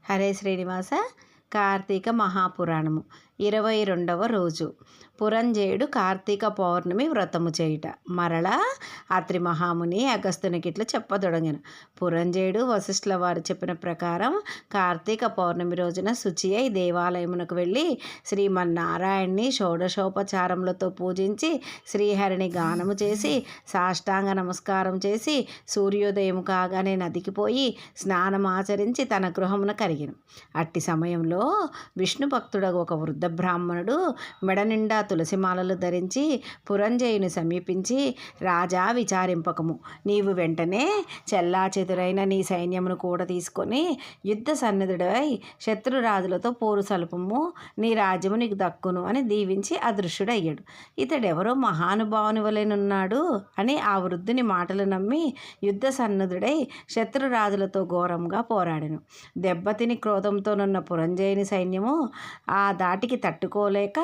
హరే శ్రీనివాస. కార్తీక మహాపురాణము 22వ రోజు. పురంజేయుడు కార్తీక పౌర్ణమి వ్రతము చేయుట. మరలా అత్రి మహాముని అగస్త్యునికిట్లు చెప్పదొడగెను. పురంజేయుడు వశిష్ఠుల వారు చెప్పిన ప్రకారం కార్తీక పౌర్ణమి రోజున శుచి అయి దేవాలయమునకు వెళ్ళి శ్రీమన్నారాయణ్ణి షోడశోపచారములతో పూజించి శ్రీహరిని గానము చేసి సాష్టాంగ నమస్కారం చేసి సూర్యోదయం కాగానే నదికి పోయి స్నానమాచరించి తన గృహమున కరిగెను. అట్టి సమయంలో విష్ణు భక్తుడగు ఒక వృద్ధ బ్రాహ్మణుడు మెడ నిండా తులసిమాలలు ధరించి పురంజయుని సమీపించి, రాజా విచారింపకము, నీవు వెంటనే చెల్లాచెదురైన నీ సైన్యమును కూడా తీసుకొని యుద్ధ సన్నిధుడై శత్రురాజులతో పోరు సలుపము, నీ రాజ్యము నీకు దక్కును అని దీవించి అదృశ్యుడయ్యాడు. ఇతడెవరో మహానుభావుని వలెనున్నాడు అని ఆ వృద్ధుని మాటలు నమ్మి యుద్ధ సన్నిధుడై శత్రురాజులతో ఘోరంగా పోరాడెను. దెబ్బతిని క్రోధంతోనున్న పురంజయుని సైన్యము ఆ దాటికి తట్టుకోలేక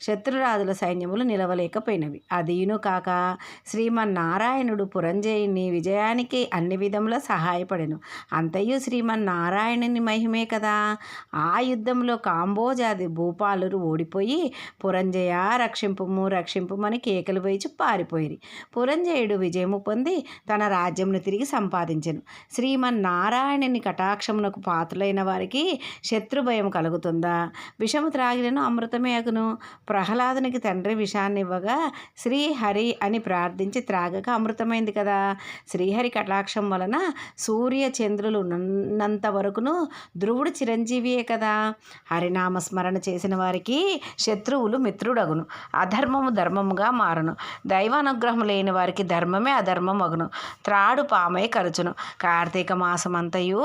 శత్రురాజుల సైన్యములు నిలవలేకపోయినవి. అదీను కాక శ్రీమన్నారాయణుడు పురంజయుని విజయానికి అన్ని విధముల సహాయపడెను. అంతయు శ్రీమన్నారాయణుని మహిమే కదా. ఆ యుద్ధంలో కాంబోజాది భూపాలురు ఓడిపోయి పురంజయ రక్షింపుము రక్షింపుమని కేకలు వేచి పారిపోయిరి. పురంజయుడు విజయము పొంది తన రాజ్యమును తిరిగి సంపాదించెను. శ్రీమన్నారాయణుని కటాక్షమునకు పాత్రులైన వారికి శత్రుభయం కలుగుతుందా? విషము త్రాగినను అమృతమే అగును. ప్రహ్లాదునికి తండ్రి విషాన్ని ఇవ్వగా శ్రీహరి అని ప్రార్థించి త్రాగక అమృతమైంది కదా. శ్రీహరి కటాక్షం వలన సూర్య చంద్రులు ఉన్నంత వరకును ధ్రువుడు చిరంజీవియే కదా. హరినామస్మరణ చేసిన వారికి శత్రువులు మిత్రుడగును. అధర్మము ధర్మముగా మారును. దైవానుగ్రహం లేని వారికి ధర్మమే అధర్మం అగును. త్రాడు పామై కరుచును. కార్తీక మాసమంతయు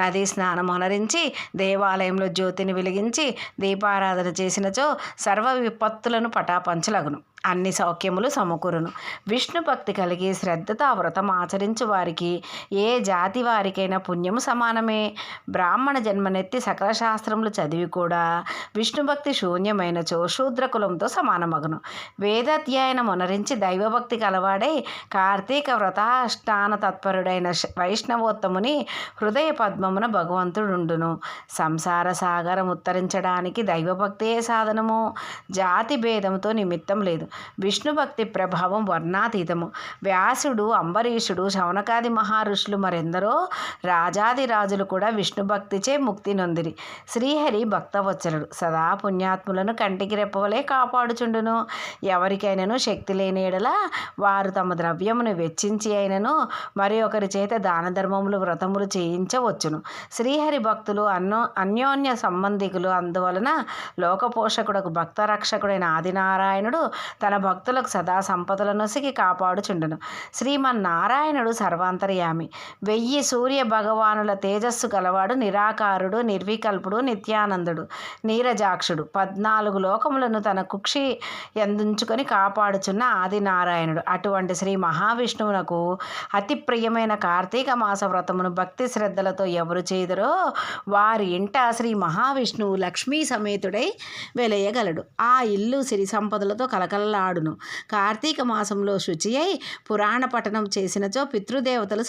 నదీ స్నానం అనరించి దేవాలయంలో జ్యోతిని వెలిగించి దీపారాధన చేసినచో సర్వ విపత్తులను పటాపంచలగును. అన్ని సౌఖ్యములు సమకూరును. విష్ణు భక్తి కలిగి శ్రద్ధతో ఆ వ్రతం ఆచరించు వారికి ఏ జాతి వారికైనా పుణ్యము సమానమే. బ్రాహ్మణ జన్మనెత్తి సకల శాస్త్రములు చదివి కూడా విష్ణుభక్తి శూన్యమైనచో శూద్ర కులంతో సమానమగును. వేదాధ్యయనం అనరించి దైవభక్తి కలవాడై కార్తీక వ్రతాష్టాన తత్పరుడైన వైష్ణవోత్తముని హృదయ పద్మమున భగవంతుడుండును. సంసార సాగరం ఉత్తరించడానికి దైవభక్తియే సాధనము. జాతి భేదంతో నిమిత్తం లేదు. విష్ణు భక్తి ప్రభావం వర్ణాతీతము. వ్యాసుడు, అంబరీషుడు, శౌనకాది మహారుషులు మరెందరో రాజాది రాజులు కూడా విష్ణు భక్తిచే ముక్తి నొందిరి. శ్రీహరి భక్తవత్సలుడు. సదా పుణ్యాత్ములను కంటికి రెప్పవలే కాపాడుచుండును. ఎవరికైనాను శక్తి లేని ఎడల వారు తమ ద్రవ్యమును వెచ్చించి అయినను మరి ఒకరి చేత దాన ధర్మములు వ్రతములు చేయించవచ్చును. శ్రీహరి భక్తులు అన్యోన్య సంబంధికులు. అందువలన లోకపోషకుడకు భక్త రక్షకుడైన ఆదినారాయణుడు తన భక్తులకు సదా సంపదలను నొసిగి కాపాడుచుండును. శ్రీమన్నారాయణుడు సర్వాంతర్యామి. 1000 సూర్య భగవానుల తేజస్సు గలవాడు. నిరాకారుడు, నిర్వికల్పుడు, నిత్యానందుడు, నీరజాక్షుడు. 14 లోకములను తన కుక్షి యందుంచుకొని కాపాడుచున్న ఆదినారాయణుడు. అటువంటి శ్రీ మహావిష్ణువునకు అతి ప్రియమైన కార్తీక మాస వ్రతమును భక్తి శ్రద్ధలతో ఎవరు చేయుదరో వారి ఇంట శ్రీ మహావిష్ణువు లక్ష్మీ సమేతుడై వెలయగలడు. ఆ ఇల్లు సిరి సంపదలతో కలకలలాడును. కార్తీక మాసంలో శుచి అయి పురాణ పఠనం చేసినచో పితృదేవతలు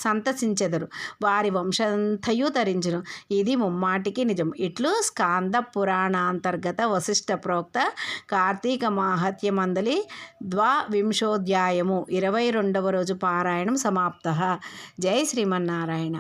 సంతసించెదరు. వారి వంశంతయు తరించును. ఇది ముమ్మాటికి నిజం. ఇట్లు స్కాంద పురాణాంతర్గత వశిష్ఠ ప్రోక్త కార్తీక మాహత్యమందలి 22వ అధ్యాయము 22వ రోజు పారాయణం సమాప్త. జై శ్రీమన్నారాయణ.